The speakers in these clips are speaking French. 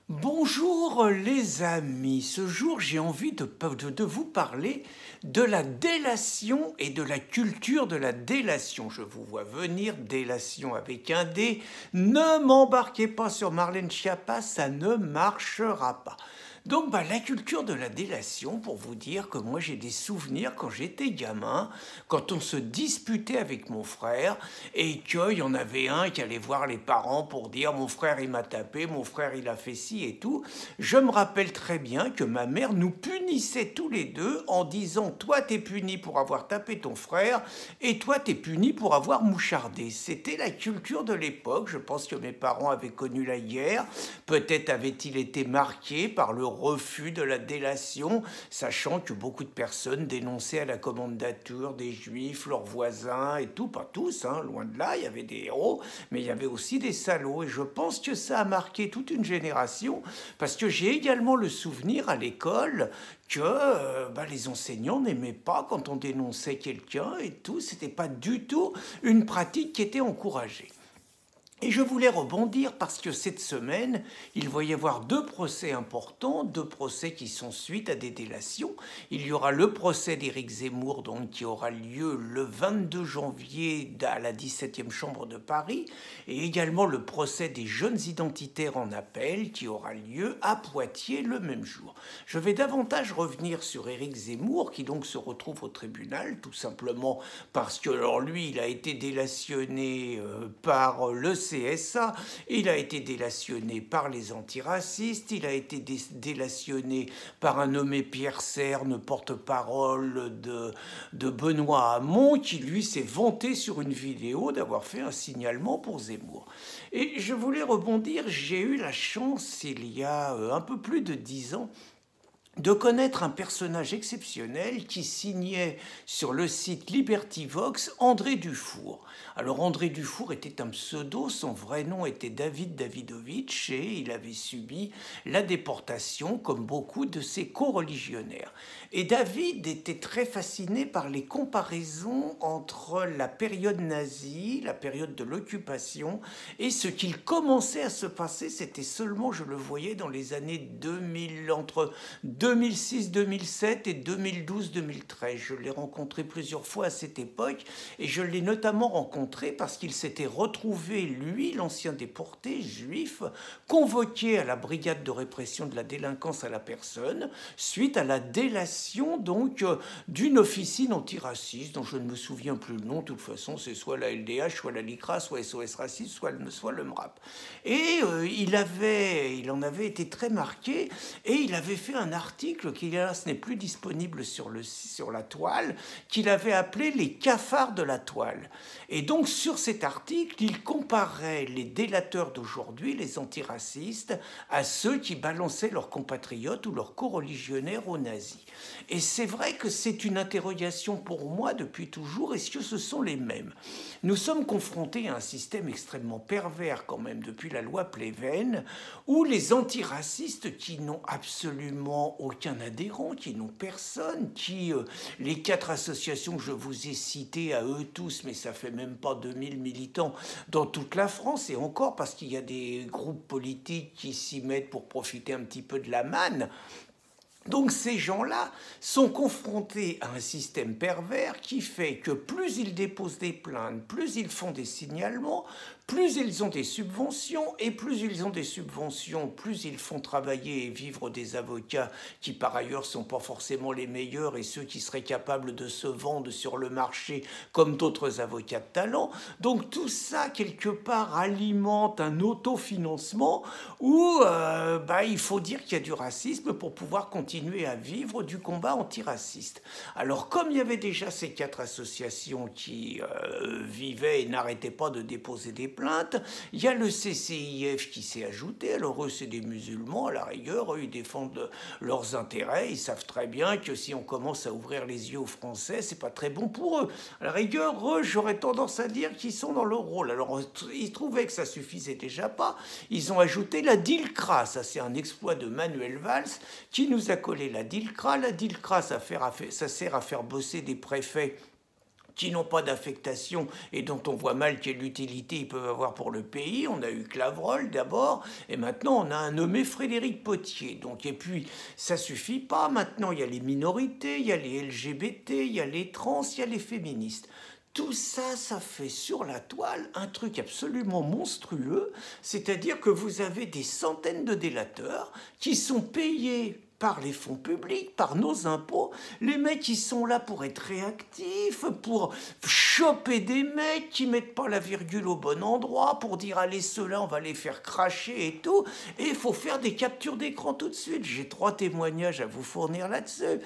Bonjour les amis, ce jour j'ai envie de vous parler de la délation et de la culture de la délation. Je vous vois venir, délation avec un D, ne m'embarquez pas sur Marlène Schiappa, ça ne marchera pas. Donc la culture de la délation, pour vous dire que moi j'ai des souvenirs quand j'étais gamin, quand on se disputait avec mon frère et qu'il y en avait un qui allait voir les parents pour dire mon frère il m'a tapé, mon frère il a fait ci et tout. Je me rappelle très bien que ma mère nous punissait tous les deux en disant toi t'es puni pour avoir tapé ton frère et toi t'es puni pour avoir mouchardé. C'était la culture de l'époque. Je pense que mes parents avaient connu la guerre, peut-être avait-il été marqué par le refus de la délation, sachant que beaucoup de personnes dénonçaient à la commandature des juifs, leurs voisins et tout, pas tous, hein, loin de là, il y avait des héros, mais il y avait aussi des salauds. Et je pense que ça a marqué toute une génération, parce que j'ai également le souvenir à l'école que les enseignants n'aimaient pas quand on dénonçait quelqu'un et tout, c'était pas du tout une pratique qui était encouragée. Et je voulais rebondir parce que cette semaine, il va y avoir deux procès importants, deux procès qui sont suite à des délations. Il y aura le procès d'Éric Zemmour, donc, qui aura lieu le 22 janvier à la 17e chambre de Paris, et également le procès des jeunes identitaires en appel, qui aura lieu à Poitiers le même jour. Je vais davantage revenir sur Éric Zemmour, qui donc se retrouve au tribunal, tout simplement parce que, alors lui, il a été délationné par le CSA, il a été délationné par les antiracistes, il a été délationné par un nommé Pierre Cerne, porte-parole de Benoît Hamon, qui lui s'est vanté sur une vidéo d'avoir fait un signalement pour Zemmour. Et je voulais rebondir, j'ai eu la chance il y a un peu plus de 10 ans de connaître un personnage exceptionnel qui signait sur le site LibertyVox André Dufour. Alors André Dufour était un pseudo, son vrai nom était David Davidovitch et il avait subi la déportation comme beaucoup de ses co-religionnaires. Et David était très fasciné par les comparaisons entre la période nazie, la période de l'occupation et ce qu'il commençait à se passer, c'était seulement, je le voyais dans les années 2000, entre 2006, 2007 et 2012, 2013. Je l'ai rencontré plusieurs fois à cette époque et je l'ai notamment rencontré parce qu'il s'était retrouvé, lui, l'ancien déporté juif, convoqué à la brigade de répression de la délinquance à la personne suite à la délation donc d'une officine antiraciste dont je ne me souviens plus le nom. De toute façon, c'est soit la LDH, soit la LICRA, soit SOS Racisme, soit le MRAP. Et il en avait été très marqué et il avait fait un article qui, hélas, n'est plus disponible sur la toile, qu'il avait appelé les cafards de la toile. Et donc, sur cet article, il comparait les délateurs d'aujourd'hui, les antiracistes, à ceux qui balançaient leurs compatriotes ou leurs co-religionnaires aux nazis. Et c'est vrai que c'est une interrogation pour moi depuis toujours, est-ce que ce sont les mêmes? Nous sommes confrontés à un système extrêmement pervers quand même depuis la loi Pleven, où les antiracistes qui n'ont absolument aucun adhérent, qui n'ont personne, les 4 associations que je vous ai citées à eux tous, mais ça fait même pas 2000 militants dans toute la France, et encore parce qu'il y a des groupes politiques qui s'y mettent pour profiter un petit peu de la manne. Donc ces gens-là sont confrontés à un système pervers qui fait que plus ils déposent des plaintes, plus ils font des signalements, plus ils ont des subventions, et plus ils ont des subventions, plus ils font travailler et vivre des avocats qui par ailleurs ne sont pas forcément les meilleurs et ceux qui seraient capables de se vendre sur le marché comme d'autres avocats de talent. Donc tout ça, quelque part, alimente un autofinancement où il faut dire qu'il y a du racisme pour pouvoir continuer à vivre du combat antiraciste. Alors comme il y avait déjà ces 4 associations qui vivaient et n'arrêtaient pas de déposer des plaintes, il y a le CCIF qui s'est ajouté. Alors eux, c'est des musulmans, à la rigueur, eux, ils défendent leurs intérêts, ils savent très bien que si on commence à ouvrir les yeux aux Français, c'est pas très bon pour eux. À la rigueur, eux, j'aurais tendance à dire qu'ils sont dans leur rôle. Alors ils trouvaient que ça suffisait déjà pas, ils ont ajouté la DILCRA, ça c'est un exploit de Manuel Valls qui nous a collé la DILCRA. La DILCRA, ça sert à faire bosser des préfets qui n'ont pas d'affectation et dont on voit mal quelle utilité ils peuvent avoir pour le pays. On a eu Clavrolle d'abord, et maintenant on a un nommé Frédéric Potier. Donc, et puis, ça suffit pas. Maintenant, il y a les minorités, il y a les LGBT, il y a les trans, il y a les féministes. Tout ça, ça fait sur la toile un truc absolument monstrueux, c'est-à-dire que vous avez des centaines de délateurs qui sont payés par les fonds publics, par nos impôts. Les mecs, ils sont là pour être réactifs, pour choper des mecs qui mettent pas la virgule au bon endroit, pour dire allez, ceux-là, on va les faire cracher et tout. Et il faut faire des captures d'écran tout de suite. J'ai 3 témoignages à vous fournir là-dessus.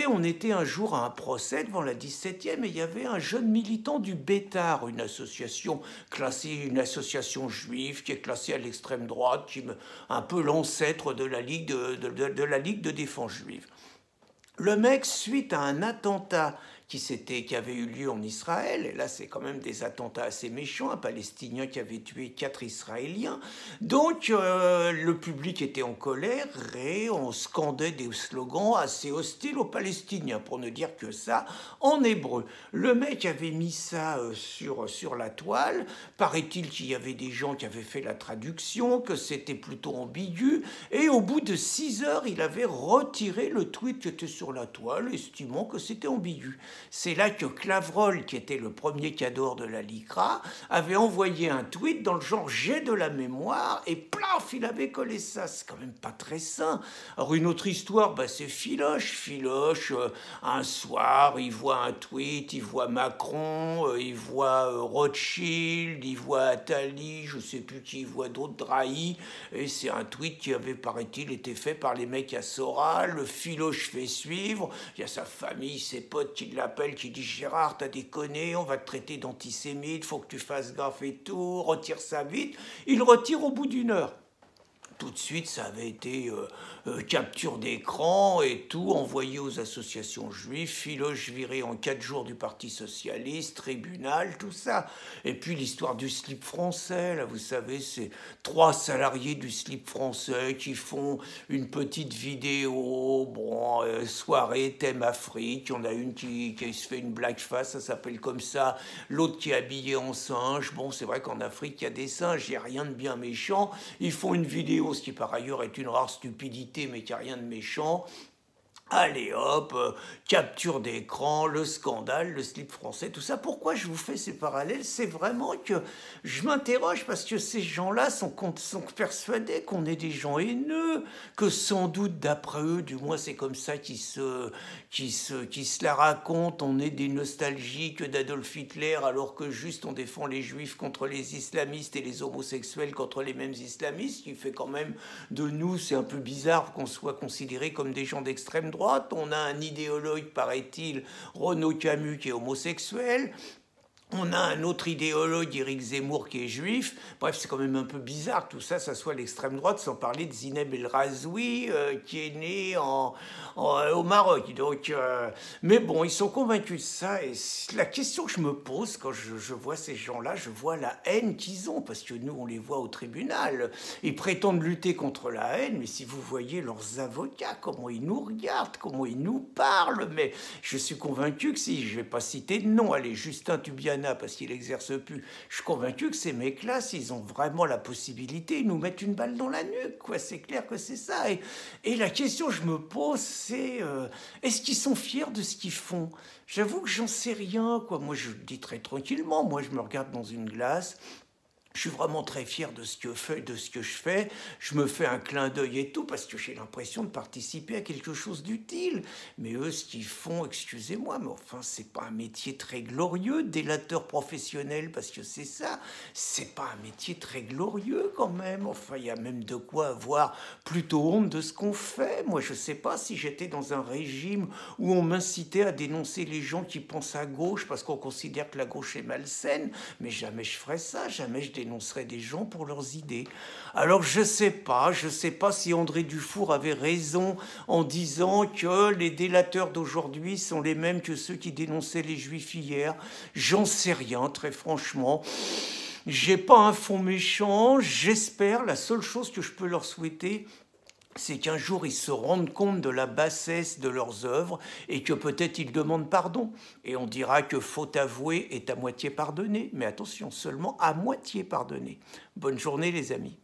On était un jour à un procès devant la 17e et il y avait un jeune militant du Bétard, une association classée, une association juive qui est classée à l'extrême droite, un peu l'ancêtre de la Ligue de la Ligue de défense juive. Le mec, suite à un attentat qui avait eu lieu en Israël, et là c'est quand même des attentats assez méchants, un Palestinien qui avait tué 4 Israéliens, donc le public était en colère et on scandait des slogans assez hostiles aux Palestiniens, pour ne dire que ça, en hébreu. Le mec avait mis ça sur la toile, paraît-il qu'il y avait des gens qui avaient fait la traduction, que c'était plutôt ambigu, et au bout de 6 heures, il avait retiré le tweet qui était sur la toile, estimant que c'était ambigu. C'est là que Clavrolle, qui était le premier cador de la LICRA, avait envoyé un tweet dans le genre « j'ai de la mémoire » et plaf, il avait collé ça. C'est quand même pas très sain. Alors une autre histoire, c'est Philoche. Philoche, un soir, il voit un tweet, il voit Macron, il voit Rothschild, il voit Attali, je sais plus qui, il voit d'autres, Drahi, et c'est un tweet qui avait, paraît-il, été fait par les mecs à Soral. Le Philoche fait suivre, il y a sa famille, ses potes qui l'appellent, qui disent « Gérard, t'as déconné, on va te traiter d'antisémite, faut que tu fasses gaffe et tout, retire ça vite ». Il retire au bout d'1 heure. Tout de suite, ça avait été capture d'écran et tout, envoyé aux associations juives, Philoche viré en 4 jours du Parti Socialiste, tribunal, tout ça. Et puis l'histoire du slip français, là, vous savez, c'est 3 salariés du slip français qui font une petite vidéo, soirée, thème Afrique, on a une qui se fait une blackface, ça s'appelle comme ça, l'autre qui est habillée en singe. Bon, c'est vrai qu'en Afrique, il y a des singes, il n'y a rien de bien méchant. Ils font une vidéo, ce qui par ailleurs est une rare stupidité, mais qui n'a rien de méchant. Allez hop, capture d'écran, le scandale, le slip français, tout ça. Pourquoi je vous fais ces parallèles? C'est vraiment que je m'interroge parce que ces gens-là sont persuadés qu'on est des gens haineux, que sans doute d'après eux, du moins c'est comme ça qu'ils se la racontent, on est des nostalgiques d'Adolf Hitler alors que juste on défend les juifs contre les islamistes et les homosexuels contre les mêmes islamistes, ce qui fait quand même de nous, c'est un peu bizarre qu'on soit considérés comme des gens d'extrême droite. On a un idéologue, paraît-il, Renaud Camus, qui est homosexuel. On a un autre idéologue, Éric Zemmour, qui est juif. Bref, c'est quand même un peu bizarre tout ça, ça soit l'extrême droite, sans parler de Zineb El Razoui, qui est né au Maroc. Donc, mais bon, ils sont convaincus de ça. Et la question que je me pose quand je vois ces gens-là, je vois la haine qu'ils ont, parce que nous, on les voit au tribunal. Ils prétendent lutter contre la haine, mais si vous voyez leurs avocats, comment ils nous regardent, comment ils nous parlent, mais je suis convaincu que si, je ne vais pas citer de nom, allez, Justin Tubiana, parce qu'il n'exerce plus. Je suis convaincu que ces mecs-là, s'ils ont vraiment la possibilité, ils nous mettent une balle dans la nuque, quoi. C'est clair que c'est ça. Et la question que je me pose, c'est est-ce qu'ils sont fiers de ce qu'ils font? J'avoue que j'en sais rien, quoi. Moi, je le dis très tranquillement. Moi, je me regarde dans une glace. Je suis vraiment très fier de ce que je fais. Je me fais un clin d'œil et tout parce que j'ai l'impression de participer à quelque chose d'utile. Mais eux, ce qu'ils font, excusez-moi, mais enfin, c'est pas un métier très glorieux, délateur professionnel, parce que c'est ça. C'est pas un métier très glorieux quand même. Enfin, il y a même de quoi avoir plutôt honte de ce qu'on fait. Moi, je sais pas si j'étais dans un régime où on m'incitait à dénoncer les gens qui pensent à gauche parce qu'on considère que la gauche est malsaine, mais jamais je ferais ça, jamais je dénoncerait des gens pour leurs idées. Alors je sais pas si André Dufour avait raison en disant que les délateurs d'aujourd'hui sont les mêmes que ceux qui dénonçaient les juifs hier. J'en sais rien, très franchement. J'ai pas un fond méchant, j'espère, la seule chose que je peux leur souhaiter, c'est qu'un jour ils se rendent compte de la bassesse de leurs œuvres et que peut-être ils demandent pardon. Et on dira que faute avouée est à moitié pardonnée, mais attention, seulement à moitié pardonnée. Bonne journée les amis.